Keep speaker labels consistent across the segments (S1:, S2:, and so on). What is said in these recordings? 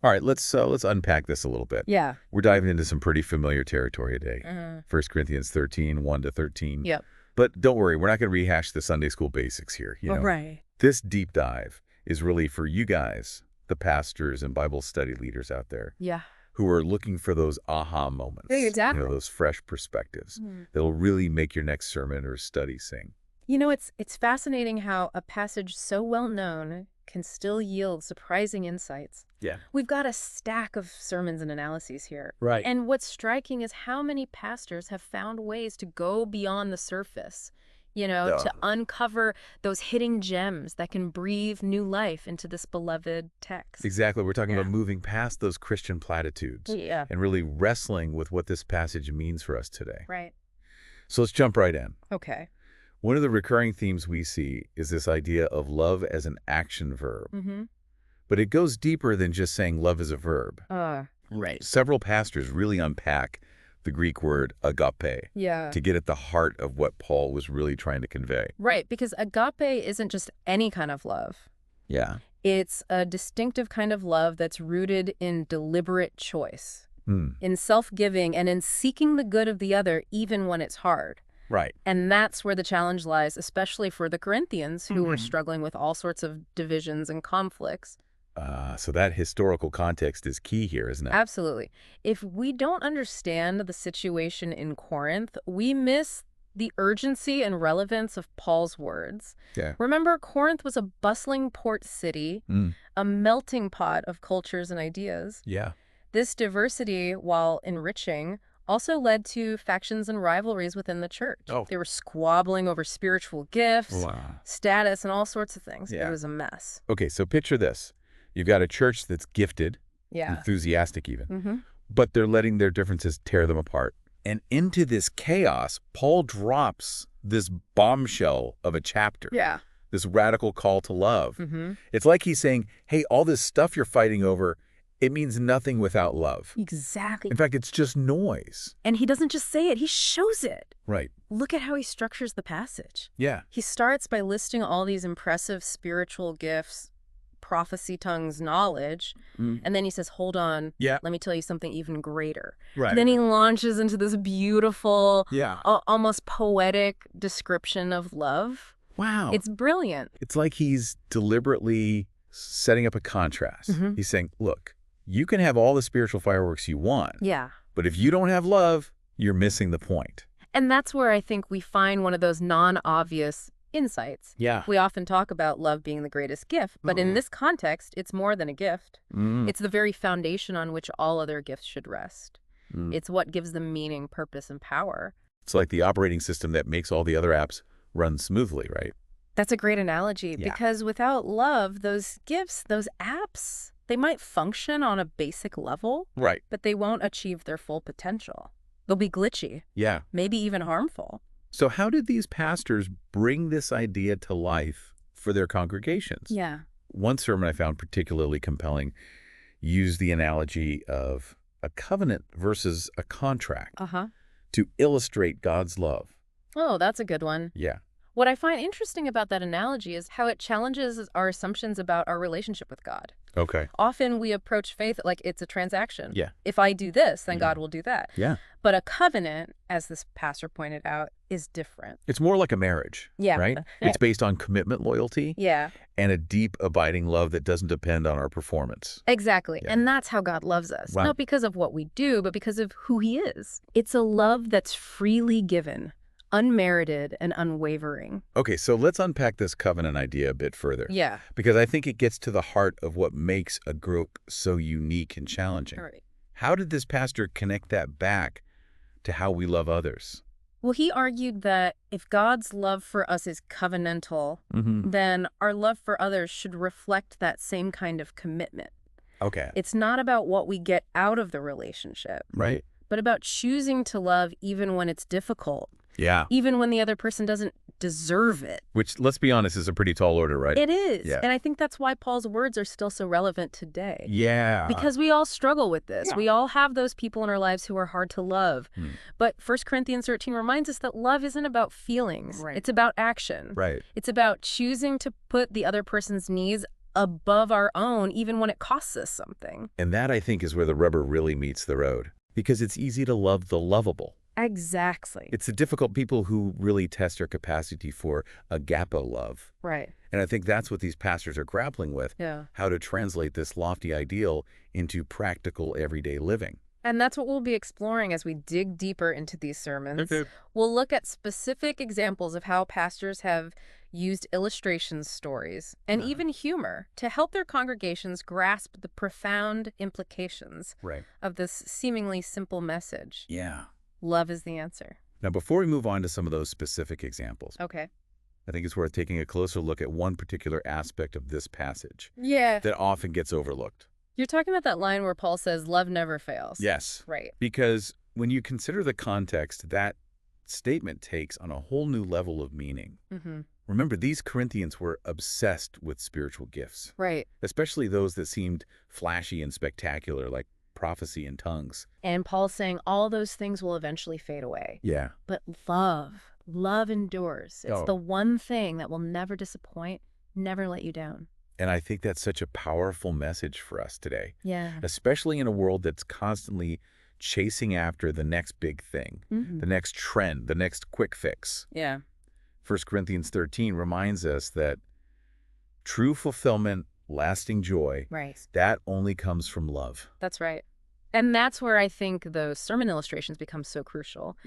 S1: All right, let's unpack this a little bit.
S2: Yeah.
S1: We're diving into some pretty familiar territory today. 1 Corinthians 13, 1 to 13.
S2: Yep.
S1: But don't worry, we're not going to rehash the Sunday school basics here.
S2: Right.
S1: This deep dive is really for you guys, the pastors and Bible study leaders out there.
S2: Yeah.
S1: Who are looking for those aha moments.
S2: Exactly.
S1: Those fresh perspectives that'll really make your next sermon or study sing.
S2: It's fascinating how a passage so well known can still yield surprising insights.
S1: Yeah.
S2: We've got a stack of sermons and analyses here.
S1: Right.
S2: And what's striking is how many pastors have found ways to go beyond the surface, to uncover those hidden gems that can breathe new life into this beloved text.
S1: Exactly. We're talking about moving past those Christian platitudes and really wrestling with what this passage means for us today.
S2: Right.
S1: So let's jump right in.
S2: Okay.
S1: One of the recurring themes we see is this idea of love as an action verb. But it goes deeper than just saying love is a verb.
S2: Right.
S1: Several pastors really unpack the Greek word agape to get at the heart of what Paul was really trying to convey.
S2: Right, because agape isn't just any kind of love.
S1: Yeah.
S2: It's a distinctive kind of love that's rooted in deliberate choice, in self-giving, and in seeking the good of the other even when it's hard.
S1: Right.
S2: And that's where the challenge lies, especially for the Corinthians, who were struggling with all sorts of divisions and conflicts.
S1: So that historical context is key here, isn't it?
S2: Absolutely. If we don't understand the situation in Corinth, we miss the urgency and relevance of Paul's words.
S1: Yeah.
S2: Remember, Corinth was a bustling port city, a melting pot of cultures and ideas.
S1: Yeah.
S2: This diversity, while enriching, also led to factions and rivalries within the church. They were squabbling over spiritual gifts, status, and all sorts of things.
S1: Yeah.
S2: It was a mess.
S1: Okay, so picture this. You've got a church that's gifted, enthusiastic even, but they're letting their differences tear them apart. And into this chaos, Paul drops this bombshell of a chapter.
S2: Yeah.
S1: This radical call to love. It's like he's saying, hey, all this stuff you're fighting over, it means nothing without love.
S2: Exactly.
S1: In fact, it's just noise.
S2: And he doesn't just say it, he shows it.
S1: Right.
S2: Look at how he structures the passage.
S1: Yeah.
S2: He starts by listing all these impressive spiritual gifts, prophecy, tongues, knowledge, and then he says, hold on, let me tell you something even greater.
S1: Right.
S2: And then he launches into this beautiful, almost poetic description of love.
S1: Wow.
S2: It's brilliant.
S1: It's like he's deliberately setting up a contrast. He's saying, look, you can have all the spiritual fireworks you want.
S2: Yeah.
S1: But if you don't have love, you're missing the point.
S2: And that's where I think we find one of those non-obvious insights.
S1: Yeah.
S2: We often talk about love being the greatest gift, but in this context, it's more than a gift. It's the very foundation on which all other gifts should rest. It's what gives them meaning, purpose, and power.
S1: It's like the operating system that makes all the other apps run smoothly, right?
S2: That's a great analogy because without love, those gifts, those apps, they might function on a basic level,
S1: right?
S2: But they won't achieve their full potential. They'll be glitchy.
S1: Yeah.
S2: Maybe even harmful.
S1: So how did these pastors bring this idea to life for their congregations?
S2: Yeah.
S1: One sermon I found particularly compelling used the analogy of a covenant versus a contract to illustrate God's love.
S2: Oh, that's a good one.
S1: Yeah.
S2: What I find interesting about that analogy is how it challenges our assumptions about our relationship with God.
S1: Okay.
S2: Often we approach faith like it's a transaction.
S1: Yeah.
S2: If I do this, then God will do that.
S1: Yeah.
S2: But a covenant, as this pastor pointed out, is different.
S1: It's more like a marriage, right? It's based on commitment, loyalty, and a deep, abiding love that doesn't depend on our performance.
S2: Exactly. And that's how God loves us. Not because of what we do, but because of who he is. It's a love that's freely given, unmerited, and unwavering.
S1: Okay, so let's unpack this covenant idea a bit further.
S2: Yeah.
S1: Because I think it gets to the heart of what makes a group so unique and challenging.
S2: All right.
S1: How did this pastor connect that back to how we love others?
S2: Well, he argued that if God's love for us is covenantal, then our love for others should reflect that same kind of commitment.
S1: Okay.
S2: It's not about what we get out of the relationship,
S1: right?
S2: But about choosing to love even when it's difficult.
S1: Yeah.
S2: Even when the other person doesn't deserve it.
S1: Which, let's be honest, is a pretty tall order, right?
S2: It is.
S1: Yeah.
S2: And I think that's why Paul's words are still so relevant today.
S1: Yeah.
S2: Because we all struggle with this. Yeah. We all have those people in our lives who are hard to love. But 1 Corinthians 13 reminds us that love isn't about feelings. Right. It's about action.
S1: Right.
S2: It's about choosing to put the other person's needs above our own, even when it costs us something.
S1: And that, I think, is where the rubber really meets the road. Because it's easy to love the lovable.
S2: Exactly.
S1: It's the difficult people who really test our capacity for agape love.
S2: Right.
S1: And I think that's what these pastors are grappling with, how to translate this lofty ideal into practical everyday living.
S2: And that's what we'll be exploring as we dig deeper into these sermons. We'll look at specific examples of how pastors have used illustrations, stories, and even humor to help their congregations grasp the profound implications of this seemingly simple message.
S1: Yeah.
S2: Love is the answer.
S1: Now, before we move on to some of those specific examples,
S2: I
S1: think it's worth taking a closer look at one particular aspect of this passage that often gets overlooked.
S2: You're talking about that line where Paul says, love never fails.
S1: Yes.
S2: Right.
S1: Because when you consider the context, that statement takes on a whole new level of meaning. Remember, these Corinthians were obsessed with spiritual gifts.
S2: Right.
S1: Especially those that seemed flashy and spectacular, like prophecy and tongues.
S2: And Paul's saying all those things will eventually fade away.
S1: Yeah.
S2: But love endures. It's the one thing that will never disappoint, never let you down.
S1: And I think that's such a powerful message for us today.
S2: Yeah.
S1: Especially in a world that's constantly chasing after the next big thing, the next trend, the next quick fix.
S2: Yeah.
S1: 1 Corinthians 13 reminds us that true fulfillment, lasting joy, that only comes from love.
S2: That's right. And that's where I think those sermon illustrations become so crucial.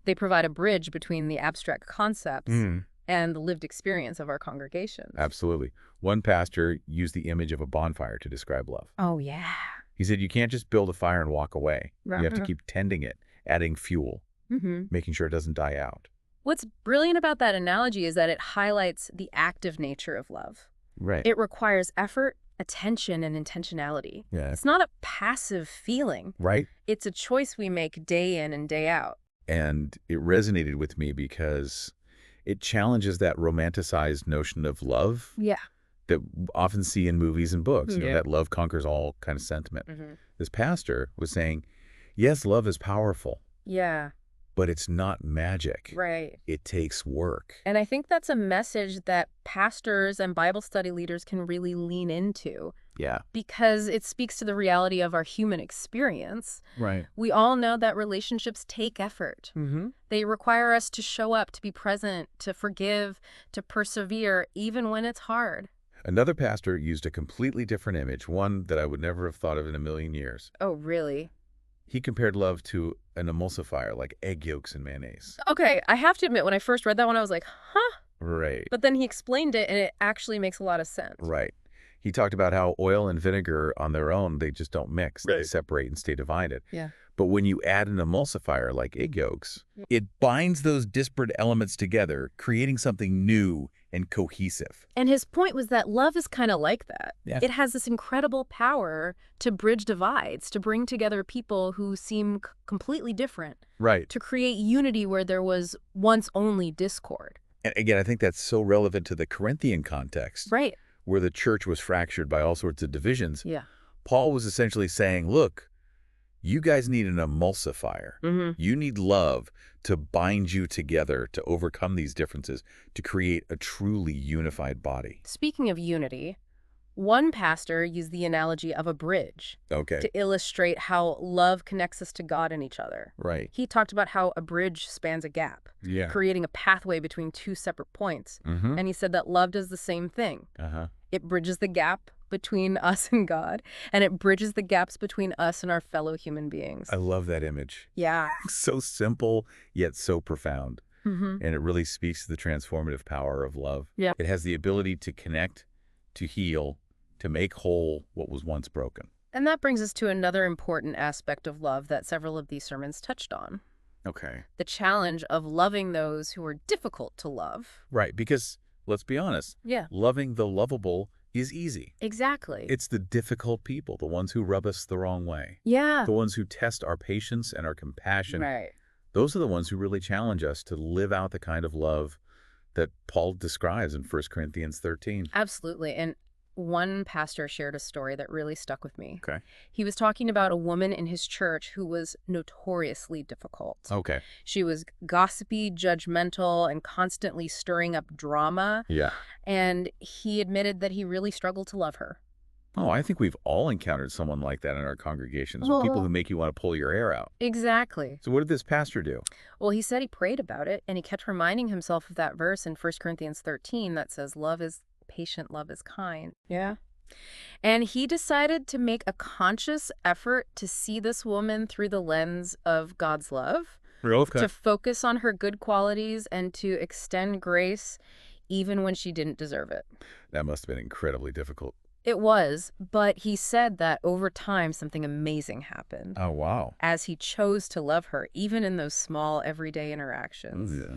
S2: They provide a bridge between the abstract concepts and the lived experience of our congregation.
S1: Absolutely. One pastor used the image of a bonfire to describe love.
S2: Oh, yeah.
S1: He said, you can't just build a fire and walk away. You have to keep tending it, adding fuel, making sure it doesn't die out.
S2: What's brilliant about that analogy is that it highlights the active nature of love.
S1: Right.
S2: It requires effort, attention, and intentionality.
S1: Yeah.
S2: It's not a passive feeling.
S1: Right.
S2: It's a choice we make day in and day out.
S1: And it resonated with me because it challenges that romanticized notion of love that we often see in movies and books, you know, that love conquers all kind of sentiment. This pastor was saying, yes, love is powerful.
S2: Yeah.
S1: But it's not magic.
S2: Right.
S1: It takes work.
S2: And I think that's a message that pastors and Bible study leaders can really lean into.
S1: Yeah.
S2: Because it speaks to the reality of our human experience.
S1: Right.
S2: We all know that relationships take effort. They require us to show up, to be present, to forgive, to persevere, even when it's hard.
S1: Another pastor used a completely different image, one that I would never have thought of in a million years.
S2: Oh, really?
S1: He compared love to an emulsifier, like egg yolks and mayonnaise.
S2: Okay, I have to admit, when I first read that one, I was like, huh?
S1: Right.
S2: But then he explained it, and it actually makes a lot of sense.
S1: Right. He talked about how oil and vinegar on their own, they just don't mix.
S3: Right.
S1: They separate and stay divided.
S2: Yeah.
S1: But when you add an emulsifier like egg yolks, it binds those disparate elements together, creating something new and cohesive.
S2: And his point was that love is kind of like that.
S1: Yeah.
S2: It has this incredible power to bridge divides, to bring together people who seem completely different.
S1: Right.
S2: To create unity where there was once only discord.
S1: And again, I think that's so relevant to the Corinthian context.
S2: Right.
S1: Where the church was fractured by all sorts of divisions.
S2: Yeah.
S1: Paul was essentially saying, look, you guys need an emulsifier. You need love to bind you together, to overcome these differences, to create a truly unified body.
S2: Speaking of unity, one pastor used the analogy of a bridge to illustrate how love connects us to God and each other.
S1: Right.
S2: He talked about how a bridge spans a gap, creating a pathway between two separate points. And he said that love does the same thing. It bridges the gap between us and God, and it bridges the gaps between us and our fellow human beings.
S1: I love that image.
S2: Yeah.
S1: So simple, yet so profound. And it really speaks to the transformative power of love.
S2: Yeah.
S1: It has the ability to connect, to heal, to make whole what was once broken.
S2: And that brings us to another important aspect of love that several of these sermons touched on.
S1: Okay.
S2: The challenge of loving those who are difficult to love.
S1: Right, because let's be honest, loving the lovable is easy.
S2: Exactly.
S1: It's the difficult people, the ones who rub us the wrong way.
S2: Yeah.
S1: The ones who test our patience and our compassion.
S2: Right.
S1: Those are the ones who really challenge us to live out the kind of love that Paul describes in 1 Corinthians 13.
S2: Absolutely. And one pastor shared a story that really stuck with me.
S1: Okay.
S2: He was talking about a woman in his church who was notoriously difficult.
S1: Okay.
S2: She was gossipy, judgmental, and constantly stirring up drama.
S1: Yeah.
S2: And he admitted that he really struggled to love her.
S1: Oh, I think we've all encountered someone like that in our congregations.
S2: Well,
S1: people who make you want to pull your hair out.
S2: Exactly.
S1: So what did this pastor do?
S2: Well, he said he prayed about it, and he kept reminding himself of that verse in 1 Corinthians 13 that says, love is patient, love is kind. Yeah. And he decided to make a conscious effort to see this woman through the lens of God's love,
S1: Okay.
S2: to focus on her good qualities, and to extend grace even when she didn't deserve it.
S1: That must have been incredibly difficult.
S2: It was, but he said that over time something amazing happened.
S1: Oh, wow.
S2: As he chose to love her, even in those small everyday interactions.
S1: Yeah.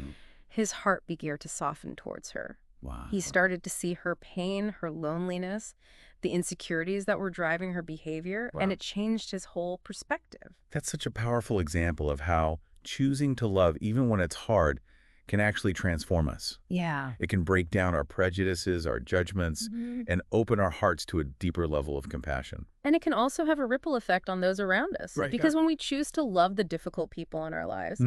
S2: His heart began to soften towards her.
S1: Wow.
S2: He started to see her pain, her loneliness, the insecurities that were driving her behavior, and it changed his whole perspective.
S1: That's such a powerful example of how choosing to love, even when it's hard, can actually transform us.
S2: Yeah.
S1: It can break down our prejudices, our judgments, and open our hearts to a deeper level of compassion.
S2: And it can also have a ripple effect on those around us.
S1: Right,
S2: because when we choose to love the difficult people in our lives,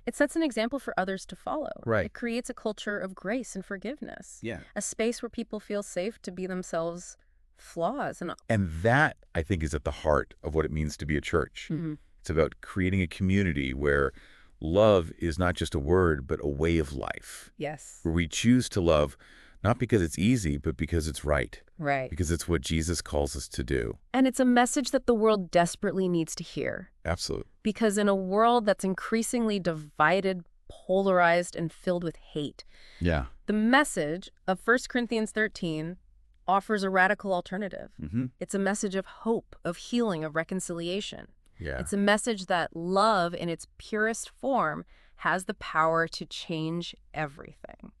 S2: it sets an example for others to follow.
S1: Right.
S2: It creates a culture of grace and forgiveness.
S1: Yeah.
S2: A space where people feel safe to be themselves, flaws.
S1: And that, I think, is at the heart of what it means to be a church. It's about creating a community where love is not just a word, but a way of life.
S2: Yes.
S1: Where we choose to love, not because it's easy, but because it's right.
S2: Right.
S1: Because it's what Jesus calls us to do.
S2: And it's a message that the world desperately needs to hear.
S1: Absolutely.
S2: Because in a world that's increasingly divided, polarized, and filled with hate, the message of 1 Corinthians 13 offers a radical alternative. It's a message of hope, of healing, of reconciliation.
S1: Yeah.
S2: It's a message that love in its purest form has the power to change everything.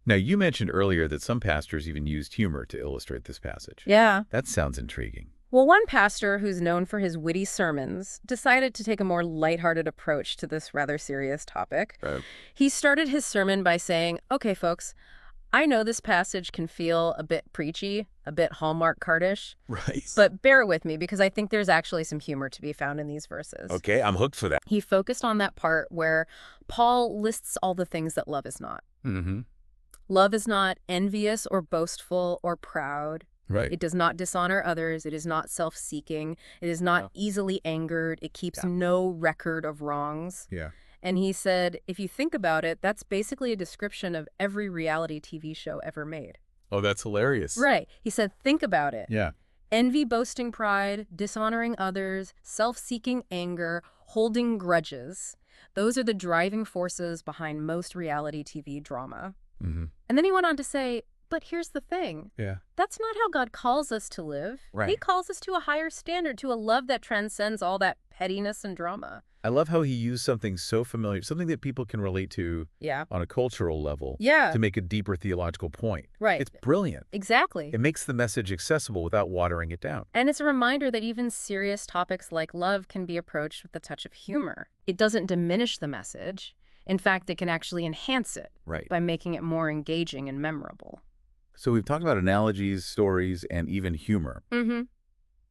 S1: Now, you mentioned earlier that some pastors even used humor to illustrate this passage.
S2: Yeah.
S1: That sounds intriguing.
S2: Well, one pastor who's known for his witty sermons decided to take a more lighthearted approach to this rather serious topic.
S1: Right.
S2: He started his sermon by saying, okay, folks, I know this passage can feel a bit preachy, a bit Hallmark cardish.
S1: Right.
S2: But bear with me because I think there's actually some humor to be found in these verses.
S1: Okay, I'm hooked for that.
S2: He focused on that part where Paul lists all the things that love is not. Love is not envious or boastful or proud.
S1: Right.
S2: It does not dishonor others. It is not self-seeking. It is not easily angered. It keeps no record of wrongs.
S1: Yeah.
S2: And he said, if you think about it, that's basically a description of every reality TV show ever made.
S1: Oh, that's hilarious.
S2: Right. He said, think about it.
S1: Yeah.
S2: Envy, boasting pride, dishonoring others, self-seeking anger, holding grudges. Those are the driving forces behind most reality TV drama. And then he went on to say, but here's the thing.
S1: Yeah.
S2: That's not how God calls us to live.
S1: Right.
S2: He calls us to a higher standard, to a love that transcends all that pettiness and drama.
S1: I love how he used something so familiar, something that people can relate to on a cultural level to make a deeper theological point.
S2: Right.
S1: It's brilliant.
S2: Exactly.
S1: It makes the message accessible without watering it down.
S2: And it's a reminder that even serious topics like love can be approached with a touch of humor. It doesn't diminish the message. In fact, it can actually enhance it by making it more engaging and memorable.
S1: So we've talked about analogies, stories, and even humor.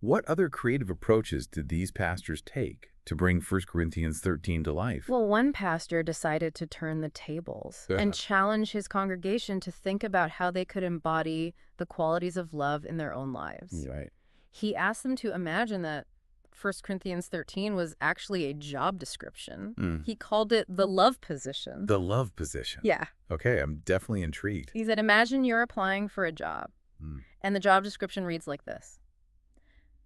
S1: What other creative approaches did these pastors take to bring 1 Corinthians 13 to life?
S2: Well, one pastor decided to turn the tables and challenge his congregation to think about how they could embody the qualities of love in their own lives.
S1: Right.
S2: He asked them to imagine that 1 Corinthians 13 was actually a job description. He called it the love position.
S1: The love position.
S2: Yeah.
S1: Okay, I'm definitely intrigued.
S2: He said, imagine you're applying for a job. And the job description reads like this.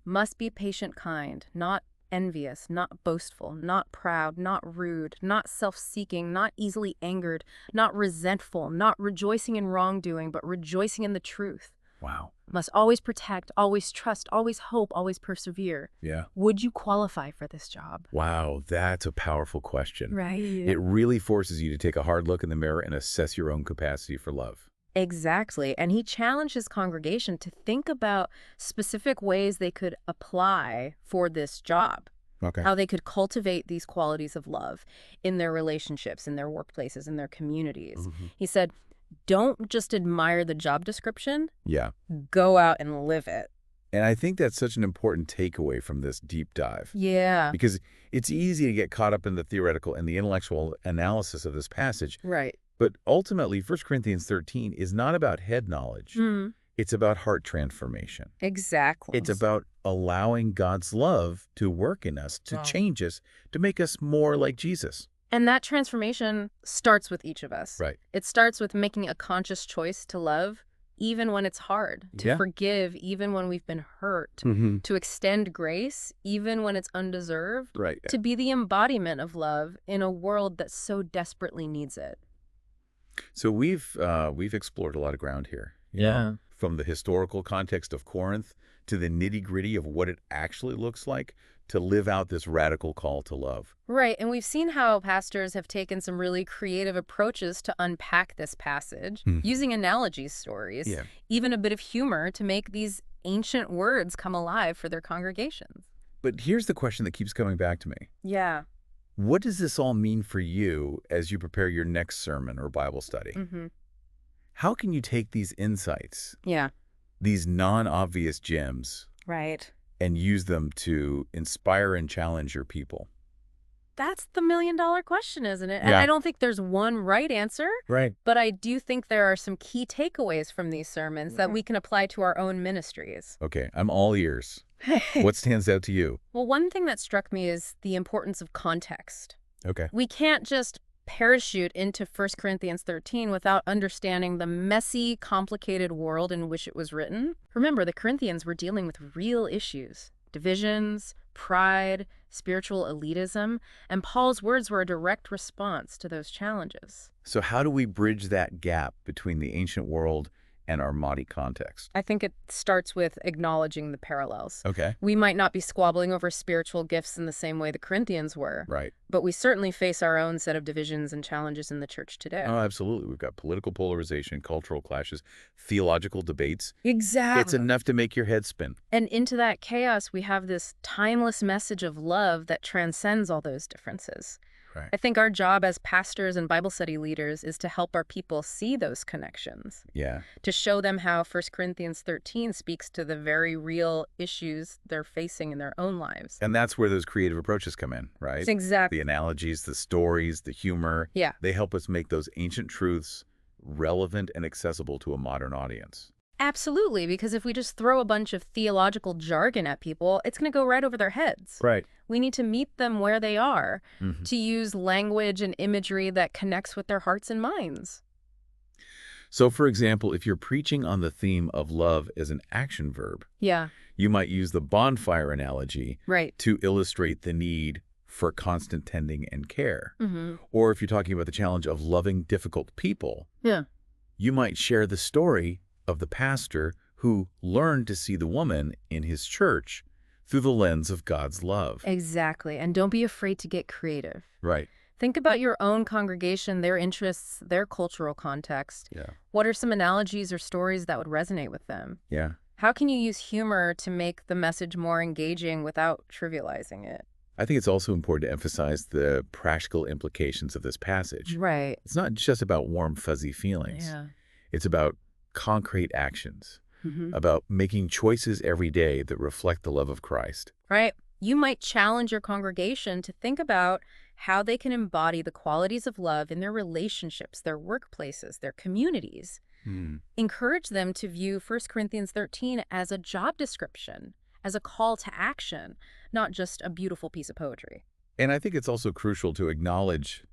S2: Must be patient, kind, not envious, not boastful, not proud, not rude, not self-seeking, not easily angered, not resentful, not rejoicing in wrongdoing, but rejoicing in the truth.
S1: Wow.
S2: Must always protect, always trust, always hope, always persevere.
S1: Yeah.
S2: Would you qualify for this job?
S1: Wow, that's a powerful question.
S2: Right.
S1: It really forces you to take a hard look in the mirror and assess your own capacity for love.
S2: Exactly. And he challenged his congregation to think about specific ways they could apply for this job.
S1: Okay.
S2: How they could cultivate these qualities of love in their relationships, in their workplaces, in their communities. He said, Don't just admire the job description.
S1: Yeah.
S2: Go out and live it.
S1: And I think that's such an important takeaway from this deep dive.
S2: Yeah.
S1: Because it's easy to get caught up in the theoretical and the intellectual analysis of this passage.
S2: Right.
S1: But ultimately, 1 Corinthians 13 is not about head knowledge. It's about heart transformation.
S2: Exactly.
S1: It's about allowing God's love to work in us, to change us, to make us more like Jesus.
S2: And that transformation starts with each of us.
S1: Right.
S2: It starts with making a conscious choice to love, even when it's hard, to forgive, even when we've been hurt, to extend grace, even when it's undeserved, to be the embodiment of love in a world that so desperately needs it.
S1: So we've explored a lot of ground here.
S3: Yeah.
S1: From the historical context of Corinth to the nitty-gritty of what it actually looks like to live out this radical call to love.
S2: Right, and we've seen how pastors have taken some really creative approaches to unpack this passage, using analogies, stories, even a bit of humor to make these ancient words come alive for their congregations.
S1: But here's the question that keeps coming back to me.
S2: Yeah.
S1: What does this all mean for you as you prepare your next sermon or Bible study? How can you take these insights, these non-obvious gems, and use them to inspire and challenge your people?
S2: That's the million-dollar question, isn't it? And I don't think there's one right answer.
S1: Right.
S2: But I do think there are some key takeaways from these sermons that we can apply to our own ministries.
S1: Okay, I'm all ears. What stands out to you?
S2: Well, one thing that struck me is the importance of context.
S1: Okay.
S2: We can't just parachute into 1 Corinthians 13 without understanding the messy, complicated world in which it was written. Remember, the Corinthians were dealing with real issues, divisions, pride, spiritual elitism, and Paul's words were a direct response to those challenges.
S1: So how do we bridge that gap between the ancient world and our modern context?
S2: I think it starts with acknowledging the parallels.
S1: Okay.
S2: We might not be squabbling over spiritual gifts in the same way the Corinthians were.
S1: Right.
S2: But we certainly face our own set of divisions and challenges in the church today.
S1: Oh, absolutely. We've got political polarization, cultural clashes, theological debates.
S2: Exactly.
S1: It's enough to make your head spin.
S2: And into that chaos, we have this timeless message of love that transcends all those differences.
S1: Right.
S2: I think our job as pastors and Bible study leaders is to help our people see those connections.
S1: Yeah.
S2: To show them how 1 Corinthians 13 speaks to the very real issues they're facing in their own lives.
S1: And that's where those creative approaches come in, right?
S2: Exactly.
S1: The analogies, the stories, the humor.
S2: Yeah.
S1: They help us make those ancient truths relevant and accessible to a modern audience.
S2: Absolutely, because if we just throw a bunch of theological jargon at people, it's going to go right over their heads.
S1: Right.
S2: We need to meet them where they are, to use language and imagery that connects with their hearts and minds.
S1: So, for example, if you're preaching on the theme of love as an action verb, you might use the bonfire analogy to illustrate the need for constant tending and care. Or if you're talking about the challenge of loving difficult people, you might share the story of the pastor who learned to see the woman in his church through the lens of God's love.
S2: Exactly. And don't be afraid to get creative.
S1: Right.
S2: Think about your own congregation, their interests, their cultural context. What are some analogies or stories that would resonate with them? How can you use humor to make the message more engaging without trivializing it?
S1: I think it's also important to emphasize the practical implications of this passage.
S2: Right.
S1: It's not just about warm, fuzzy feelings. It's about concrete actions, about making choices every day that reflect the love of Christ.
S2: Right. You might challenge your congregation to think about how they can embody the qualities of love in their relationships, their workplaces, their communities. Encourage them to view 1 Corinthians 13 as a job description, as a call to action, not just a beautiful piece of poetry.
S1: And I think it's also crucial to acknowledge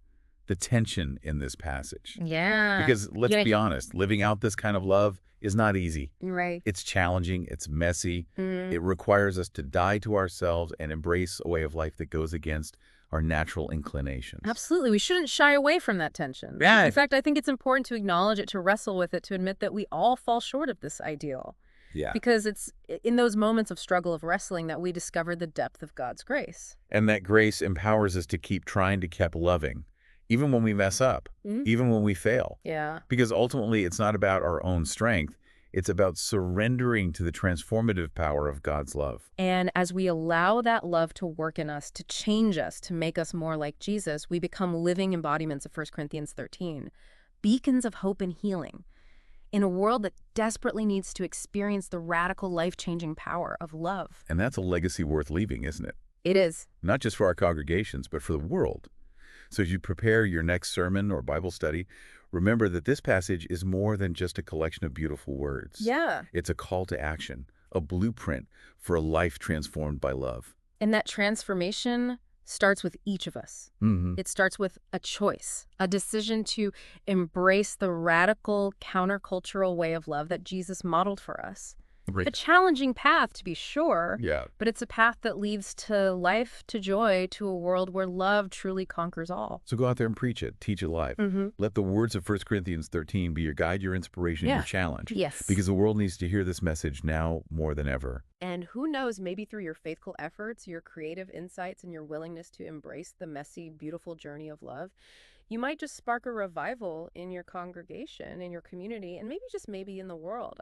S1: the tension in this passage.
S2: Yeah.
S1: Because let's be honest, living out this kind of love is not easy.
S2: Right.
S1: It's challenging. It's messy. It requires us to die to ourselves and embrace a way of life that goes against our natural inclinations.
S2: Absolutely. We shouldn't shy away from that tension.
S1: Yeah.
S2: In fact, I think it's important to acknowledge it, to wrestle with it, to admit that we all fall short of this ideal.
S1: Yeah.
S2: Because it's in those moments of struggle, of wrestling, that we discover the depth of God's grace.
S1: And that grace empowers us to keep trying to keep loving, even when we mess up, even when we fail.
S2: Yeah.
S1: Because ultimately, it's not about our own strength. It's about surrendering to the transformative power of God's love.
S2: And as we allow that love to work in us, to change us, to make us more like Jesus, we become living embodiments of 1 Corinthians 13. beacons of hope and healing in a world that desperately needs to experience the radical, life-changing power of love.
S1: And that's a legacy worth leaving, isn't it?
S2: It is.
S1: Not just for our congregations, but for the world. So as you prepare your next sermon or Bible study, remember that this passage is more than just a collection of beautiful words.
S2: Yeah.
S1: It's a call to action, a blueprint for a life transformed by love.
S2: And that transformation starts with each of us. It starts with a choice, a decision to embrace the radical, countercultural way of love that Jesus modeled for us. A challenging path, to be sure, but it's a path that leads to life, to joy, to a world where love truly conquers all.
S1: So go out there and preach it, teach it live. Let the words of 1 Corinthians 13 be your guide, your inspiration, your challenge.
S2: Yes.
S1: Because the world needs to hear this message now more than ever.
S2: And who knows, maybe through your faithful efforts, your creative insights, and your willingness to embrace the messy, beautiful journey of love, you might just spark a revival in your congregation, in your community, and maybe just maybe in the world.